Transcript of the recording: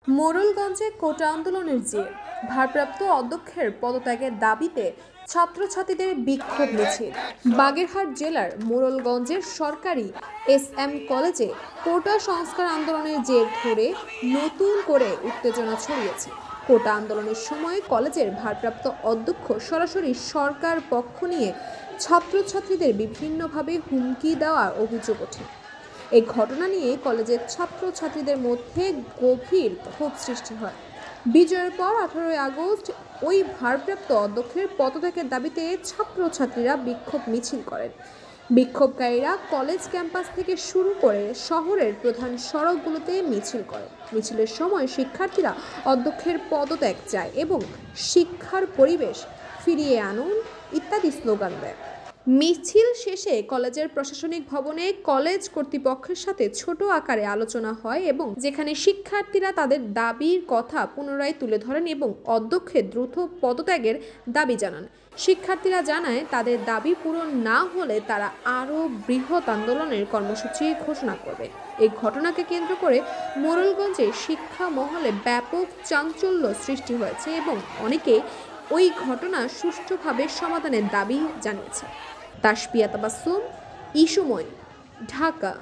মোড়েলগঞ্জে কোটা আন্দোলনের জের, ভারপ্রাপ্ত অধ্যক্ষের পদত্যাগের দাবিতে ছাত্রছাত্রীদের বিক্ষোভ মিছিল। বাগেরহাট জেলার মোড়েলগঞ্জের সরকারি এসএম কলেজে কোটা সংস্কার আন্দোলনের জের ধরে নতুন করে উত্তেজনা ছড়িয়েছে। কোটা আন্দোলনের সময় কলেজের ভারপ্রাপ্ত অধ্যক্ষ সরাসরি সরকার পক্ষ নিয়ে ছাত্রছাত্রীদের বিভিন্নভাবে হুমকি দেওয়ার অভিযোগ ওঠে। এই ঘটনা নিয়ে কলেজের ছাত্রছাত্রীদের মধ্যে গভীর ক্ষোভ সৃষ্টি হয়। বিজয়ের পর 18 আগস্ট ওই ভারপ্রাপ্ত অধ্যক্ষের পদত্যাগের দাবিতে ছাত্রছাত্রীরা বিক্ষোভ মিছিল করেন। বিক্ষোভকারীরা কলেজ ক্যাম্পাস থেকে শুরু করে শহরের প্রধান সড়কগুলোতে মিছিল করে। মিছিলের সময় শিক্ষার্থীরা অধ্যক্ষের পদত্যাগ চায় এবং শিক্ষার পরিবেশ ফিরিয়ে আনুন ইত্যাদি স্লোগান দেয়। মিছিল শেষে কলেজের প্রশাসনিক ভবনে কলেজ কর্তৃপক্ষের সাথে ছোট আকারে আলোচনা হয় এবং যেখানে শিক্ষার্থীরা তাদের দাবির কথা পুনরায় তুলে ধরেন এবং অধ্যক্ষের দ্রুত পদত্যাগের দাবি জানান। শিক্ষার্থীরা জানায় তাদের দাবি পূরণ না হলে তারা আরও বৃহৎ আন্দোলনের কর্মসূচি ঘোষণা করবে। এই ঘটনাকে কেন্দ্র করে মোড়েলগঞ্জে শিক্ষা মহলে ব্যাপক চাঞ্চল্য সৃষ্টি হয়েছে এবং অনেকে ওই ঘটনা সুষ্ঠুভাবে সমাধানের দাবি জানিয়েছে। তাসপিয়া তাবাসসুম, ইস্যু সময়, ঢাকা।